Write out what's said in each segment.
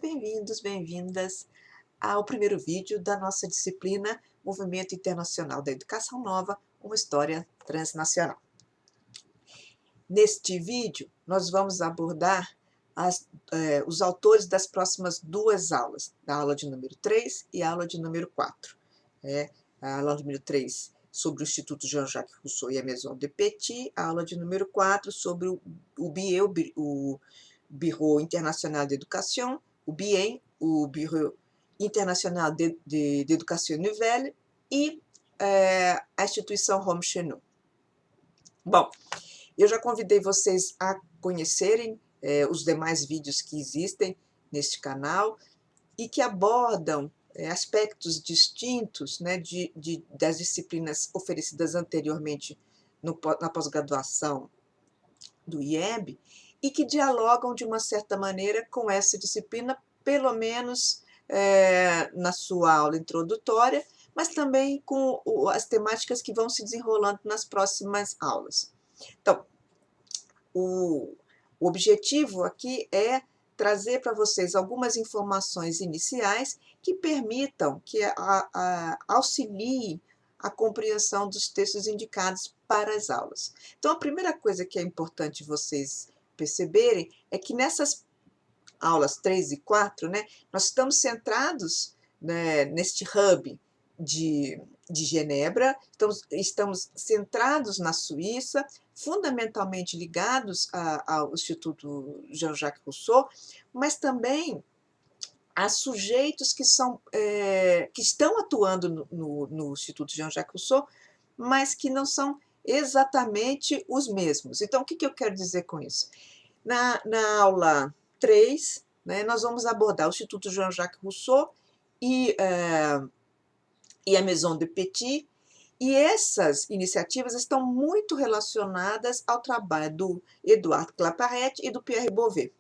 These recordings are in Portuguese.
Bem-vindos, bem-vindas ao primeiro vídeo da nossa disciplina Movimento Internacional da Educação Nova, uma história transnacional. Neste vídeo, nós vamos abordar os autores das próximas duas aulas, da aula de número 3 e a aula de número 4. A aula de número 3 sobre o Instituto Jean-Jacques Rousseau e a Maison de Petit, a aula de número 4 sobre o BIE, o Bureau International d'Éducation, o BIEN, o Bureau International d'Éducation Nouvelle e a instituição Rome Chez Nous. Bom, eu já convidei vocês a conhecerem os demais vídeos que existem neste canal e que abordam aspectos distintos, né, das disciplinas oferecidas anteriormente na pós-graduação do IEB e que dialogam de uma certa maneira com essa disciplina, pelo menos na sua aula introdutória, mas também com as temáticas que vão se desenrolando nas próximas aulas. Então, o objetivo aqui é trazer para vocês algumas informações iniciais que permitam, que auxiliem a compreensão dos textos indicados para as aulas. Então, a primeira coisa que é importante vocês perceberem é que nessas aulas 3 e 4, né, nós estamos centrados, né, neste hub de Genebra, estamos centrados na Suíça, fundamentalmente ligados ao Instituto Jean-Jacques Rousseau, mas também a sujeitos que estão atuando no Instituto Jean-Jacques Rousseau, mas que não são exatamente os mesmos. Então, o que eu quero dizer com isso? Na aula 3, né, nós vamos abordar o Instituto Jean-Jacques Rousseau e a Maison de Petit, e essas iniciativas estão muito relacionadas ao trabalho do Édouard Claparède e do Pierre Bovet.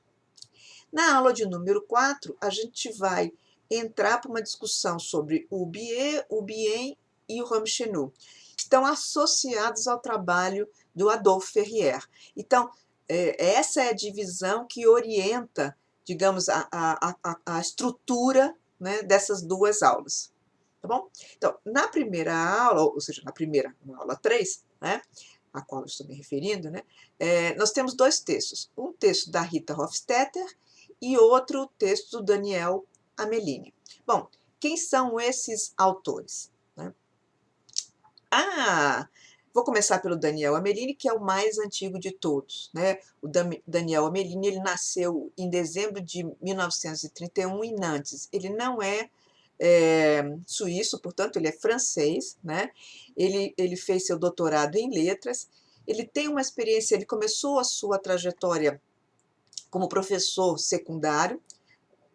Na aula de número 4, a gente vai entrar para uma discussão sobre o BIE, o BIEN e o Rome Chez Nous. Estão associados ao trabalho do Adolphe Ferrier. Então, essa é a divisão que orienta, digamos, a estrutura, né, dessas duas aulas. Tá bom? Então, na primeira aula, ou seja, na aula 3, né, a qual eu estou me referindo, né, nós temos dois textos. Um texto da Rita Hofstetter e outro texto do Daniel Amelini. Bom, quem são esses autores? Né? Vou começar pelo Daniel Amelini, que é o mais antigo de todos. Né? O Daniel Amelini ele nasceu em dezembro de 1931 em Nantes. Ele não é suíço, portanto, ele é francês, né? Ele fez seu doutorado em letras, ele tem uma experiência, ele começou a sua trajetória como professor secundário,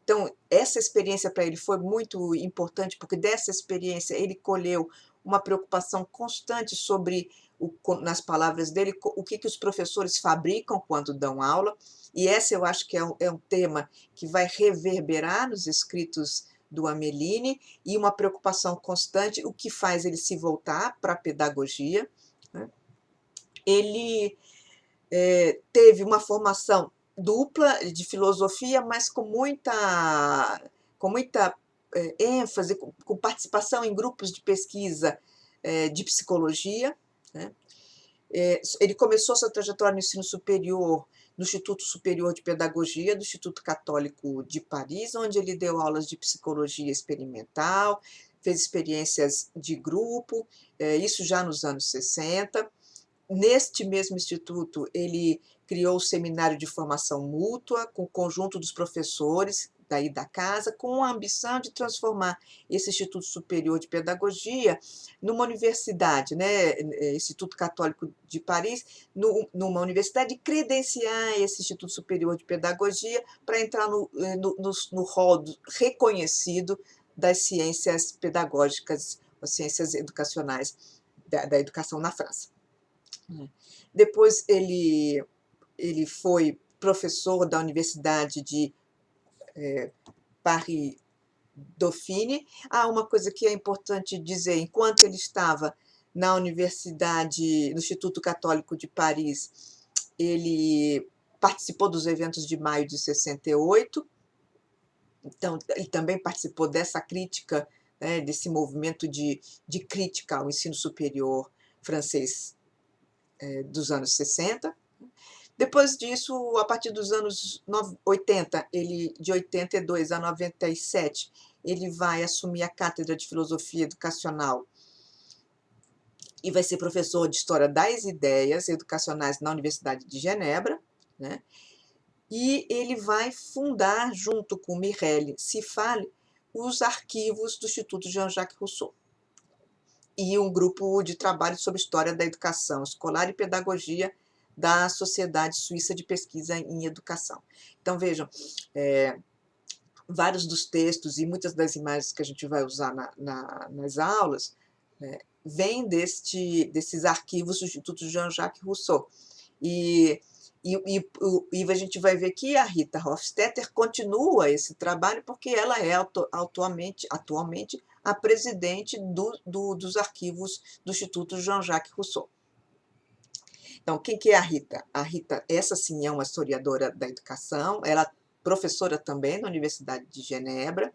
então essa experiência para ele foi muito importante, porque dessa experiência ele colheu uma preocupação constante sobre, nas palavras dele, o que os professores fabricam quando dão aula, e essa eu acho que é um tema que vai reverberar nos escritos do Amelini, e uma preocupação constante, o que faz ele se voltar para a pedagogia. Né? Ele teve uma formação dupla de filosofia, mas com muita ênfase, com participação em grupos de pesquisa de psicologia. Né? Ele começou sua trajetória no ensino superior no Instituto Superior de Pedagogia do Instituto Católico de Paris, onde ele deu aulas de psicologia experimental, fez experiências de grupo, isso já nos anos 60. Neste mesmo instituto, ele criou o seminário de formação mútua com o conjunto dos professores daí da casa, com a ambição de transformar esse Instituto Superior de Pedagogia numa universidade, né, Instituto Católico de Paris, numa universidade, e credenciar esse Instituto Superior de Pedagogia para entrar no rol reconhecido das ciências pedagógicas, as ciências educacionais da educação na França. Depois ele foi professor da Universidade de Paris-Dauphine. Uma coisa que é importante dizer, enquanto ele estava na Universidade, no Instituto Católico de Paris, ele participou dos eventos de maio de 68, Então, ele também participou dessa crítica, né, desse movimento de crítica ao ensino superior francês dos anos 60. Depois disso, a partir dos anos 80, de 82 a 97, ele vai assumir a cátedra de filosofia educacional e vai ser professor de História das Ideias Educacionais na Universidade de Genebra, né? E ele vai fundar, junto com Mireille Sifali, os arquivos do Instituto Jean-Jacques Rousseau e um grupo de trabalho sobre história da educação escolar e pedagogia da Sociedade Suíça de Pesquisa em Educação. Então, vejam, vários dos textos e muitas das imagens que a gente vai usar nas aulas vêm desses arquivos do Instituto Jean-Jacques Rousseau. E a gente vai ver que a Rita Hofstetter continua esse trabalho porque ela é atualmente a presidente dos arquivos do Instituto Jean-Jacques Rousseau. Então, quem que é a Rita? A Rita, essa sim é uma historiadora da educação, ela é professora também na Universidade de Genebra.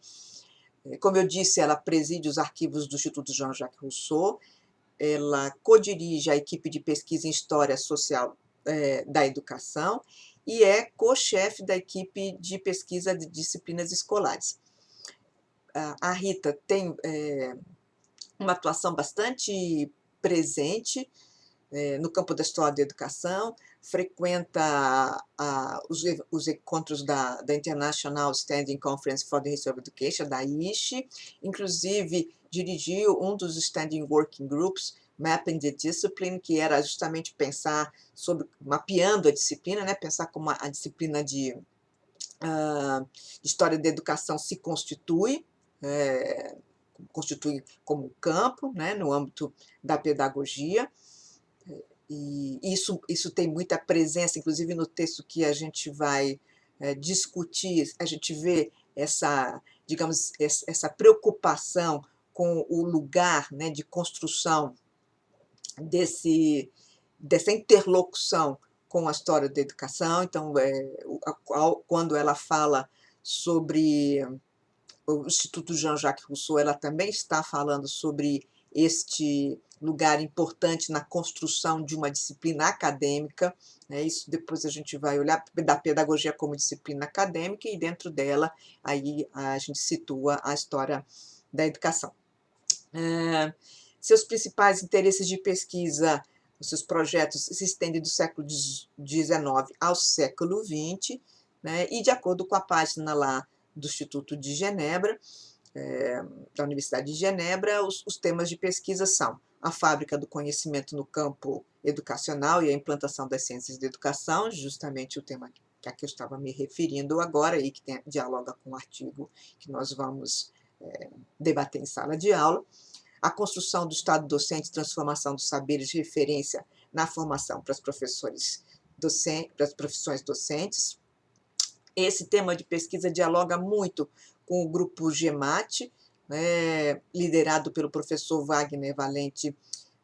Como eu disse, ela preside os arquivos do Instituto Jean-Jacques Rousseau, ela codirige a equipe de pesquisa em História Social da Educação e é co-chefe da equipe de pesquisa de disciplinas escolares. A Rita tem uma atuação bastante presente no campo da história da educação, frequenta os encontros da International Standing Conference for the History of Education, da ISHE, inclusive dirigiu um dos Standing Working Groups, Mapping the Discipline, que era justamente pensar mapeando a disciplina, né, pensar como a disciplina de História da Educação se constitui como campo, né, no âmbito da pedagogia. E isso tem muita presença, inclusive no texto que a gente vai discutir, a gente vê digamos, essa preocupação com o lugar, né, de construção dessa interlocução com a história da educação. Então, quando ela fala sobre o Instituto Jean-Jacques Rousseau, ela também está falando sobre este lugar importante na construção de uma disciplina acadêmica, né? Isso depois a gente vai olhar da pedagogia como disciplina acadêmica e dentro dela aí a gente situa a história da educação. Seus principais interesses de pesquisa, os seus projetos se estendem do século XIX ao século XX, né? E de acordo com a página lá do Instituto de Genebra, da Universidade de Genebra, os temas de pesquisa são a fábrica do conhecimento no campo educacional e a implantação das ciências da educação, justamente o tema que aqui eu estava me referindo agora e que dialoga com o artigo que nós vamos debater em sala de aula. A construção do Estado docente, transformação dos saberes de referência na formação para os professores para as profissões docentes. Esse tema de pesquisa dialoga muito com o grupo GEMAT, né, liderado pelo professor Wagner Valente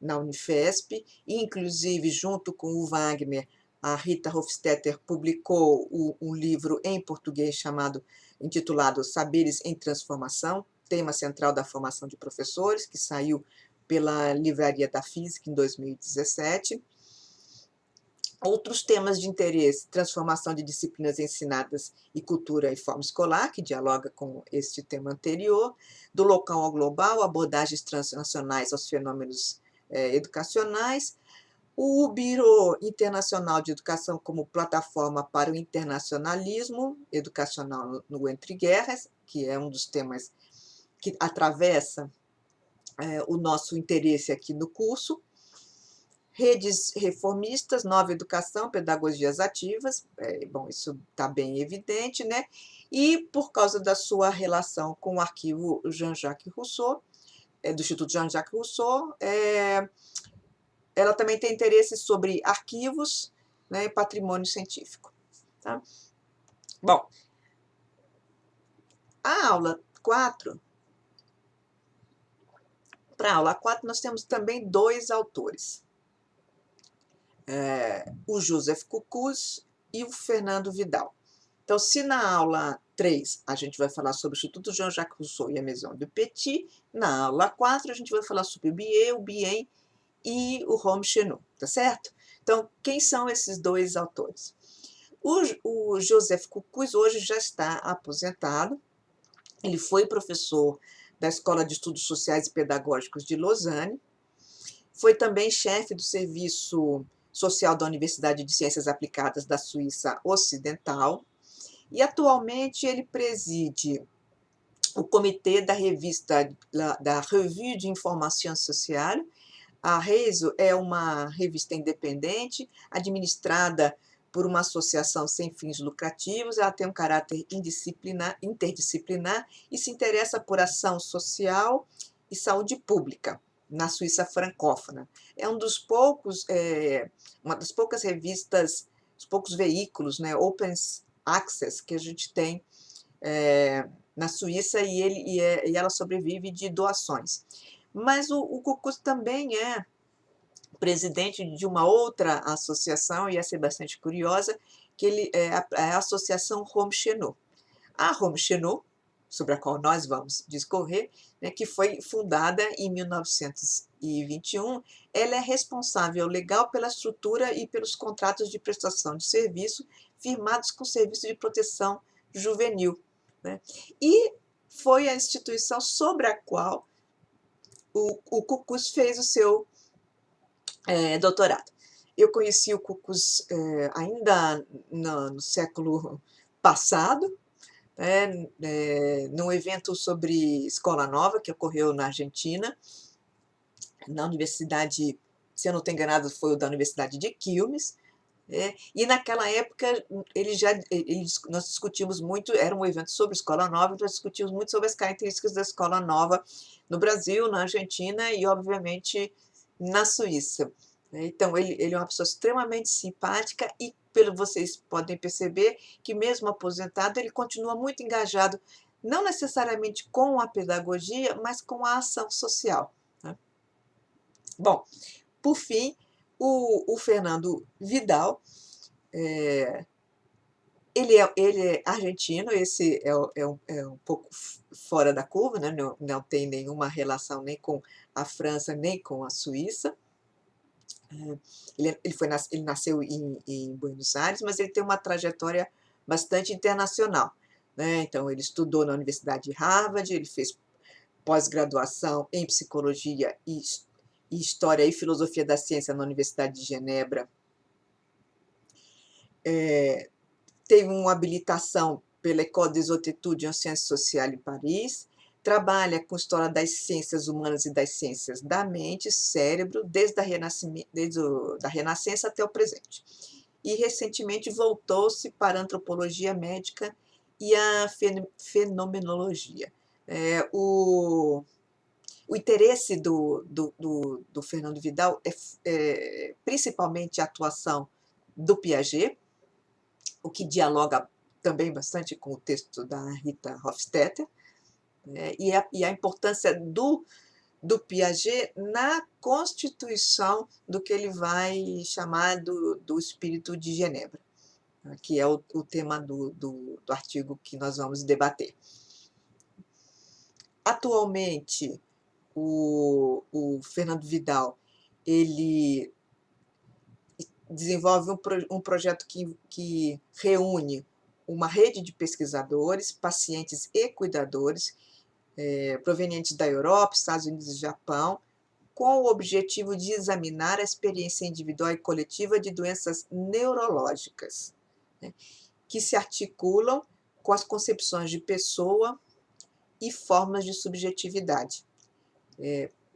na Unifesp, e inclusive junto com o Wagner, a Rita Hofstetter publicou um livro em português intitulado Saberes em Transformação, tema central da formação de professores, que saiu pela Livraria da Física em 2017. Outros temas de interesse, transformação de disciplinas ensinadas e cultura e forma escolar, que dialoga com este tema anterior, do local ao global, abordagens transnacionais aos fenômenos educacionais, o Biro Internacional de Educação como plataforma para o internacionalismo educacional no Entre Guerras, que é um dos temas que atravessa o nosso interesse aqui no curso. Redes reformistas, nova educação, pedagogias ativas, bom, isso está bem evidente, né? E por causa da sua relação com o arquivo Jean-Jacques Rousseau, do Instituto Jean-Jacques Rousseau, ela também tem interesse sobre arquivos, né, e patrimônio científico. Tá? Bom, a aula 4, para a aula 4 nós temos também dois autores, o Joseph Coucous e o Fernando Vidal. Então, se na aula 3, a gente vai falar sobre o Instituto Jean-Jacques Rousseau e a Maison de Petit. Na aula 4, a gente vai falar sobre o Biet, o Bien e o Rome Chenot, tá certo? Então, quem são esses dois autores? O Joseph Coucous hoje já está aposentado. Ele foi professor da Escola de Estudos Sociais e Pedagógicos de Lausanne, foi também chefe do Serviço Social da Universidade de Ciências Aplicadas da Suíça Ocidental, e atualmente ele preside o comitê da revista, da Revue de Information Sociale. A REISO é uma revista independente, administrada por uma associação sem fins lucrativos. Ela tem um caráter interdisciplinar e se interessa por ação social e saúde pública na Suíça francófona. É um dos poucos, uma das poucas revistas, os poucos veículos, né, open access que a gente tem na Suíça, e ela sobrevive de doações. Mas o Coucous também é presidente de uma outra associação, e essa é bastante curiosa, que ele é a Associação Rome Chenot. A Rome Chenot, sobre a qual nós vamos discorrer, né, que foi fundada em 1921, ela é responsável legal pela estrutura e pelos contratos de prestação de serviço firmados com o Serviço de Proteção Juvenil, né? E foi a instituição sobre a qual o Coucous fez o seu doutorado. Eu conheci o Coucous ainda no século passado, num evento sobre Escola Nova, que ocorreu na Argentina, na universidade, se eu não estou enganado, foi o da Universidade de Quilmes, e naquela época nós discutimos muito, era um evento sobre Escola Nova, nós discutimos muito sobre as características da Escola Nova no Brasil, na Argentina e, obviamente, na Suíça. Então, ele é uma pessoa extremamente simpática e, pelo vocês podem perceber, que mesmo aposentado, ele continua muito engajado, não necessariamente com a pedagogia, mas com a ação social, né? Bom, por fim, o Fernando Vidal, ele é argentino, esse é um pouco fora da curva, né? Não tem nenhuma relação nem com a França, nem com a Suíça. Ele nasceu em Buenos Aires, mas ele tem uma trajetória bastante internacional, né? Então, ele estudou na Universidade de Harvard, ele fez pós-graduação em Psicologia e História e Filosofia da Ciência na Universidade de Genebra. Teve uma habilitação pela École des Hautes Études en Sciences Sociales em Paris, trabalha com história das ciências humanas e das ciências da mente, cérebro, desde a Renascença até o presente. E recentemente voltou-se para a antropologia médica e a fenomenologia. O interesse do Fernando Vidal é principalmente a atuação do Piaget, o que dialoga também bastante com o texto da Rita Hofstadter, e a importância do Piaget na constituição do que ele vai chamar do espírito de Genebra, que é o tema do artigo que nós vamos debater. Atualmente, o Fernando Vidal, ele desenvolve um projeto que reúne uma rede de pesquisadores, pacientes e cuidadores provenientes da Europa, Estados Unidos e Japão, com o objetivo de examinar a experiência individual e coletiva de doenças neurológicas, né, que se articulam com as concepções de pessoa e formas de subjetividade.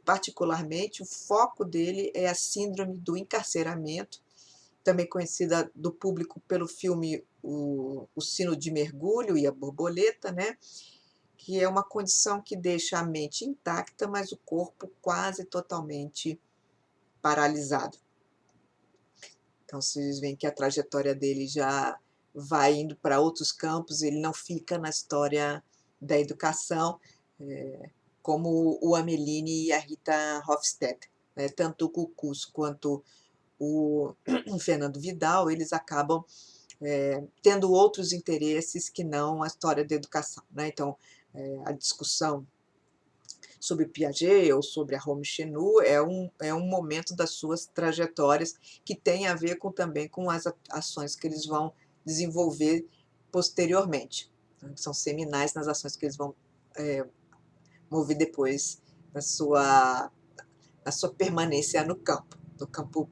Particularmente, o foco dele é a síndrome do encarceramento, também conhecida do público pelo filme O Sino de Mergulho e a Borboleta, né? Que é uma condição que deixa a mente intacta, mas o corpo quase totalmente paralisado. Então, vocês veem que a trajetória dele já vai indo para outros campos, ele não fica na história da educação, como o Ameline e a Rita Hofstadter, né? Tanto o Coucous quanto o Fernando Vidal, eles acabam tendo outros interesses que não a história da educação, né. Então, a discussão sobre Piaget ou sobre a Rome Chenu é um momento das suas trajetórias que tem a ver também com as ações que eles vão desenvolver posteriormente, né, que são seminais nas ações que eles vão mover depois na sua permanência no campo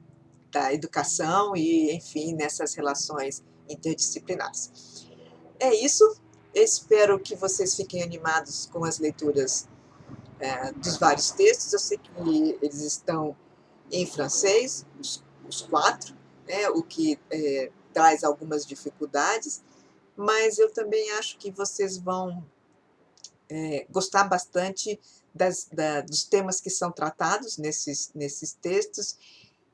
da educação e, enfim, nessas relações interdisciplinares. É isso, espero que vocês fiquem animados com as leituras dos vários textos. Eu sei que eles estão em francês, os quatro, né, o que traz algumas dificuldades, mas eu também acho que vocês vão gostar bastante dos temas que são tratados nesses textos,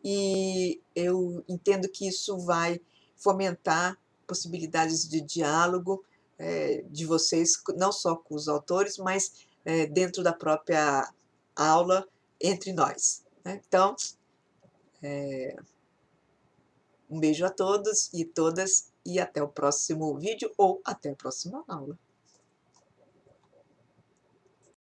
e eu entendo que isso vai fomentar possibilidades de diálogo de vocês, não só com os autores, mas dentro da própria aula, entre nós, né. Então, um beijo a todos e todas, e até o próximo vídeo ou até a próxima aula.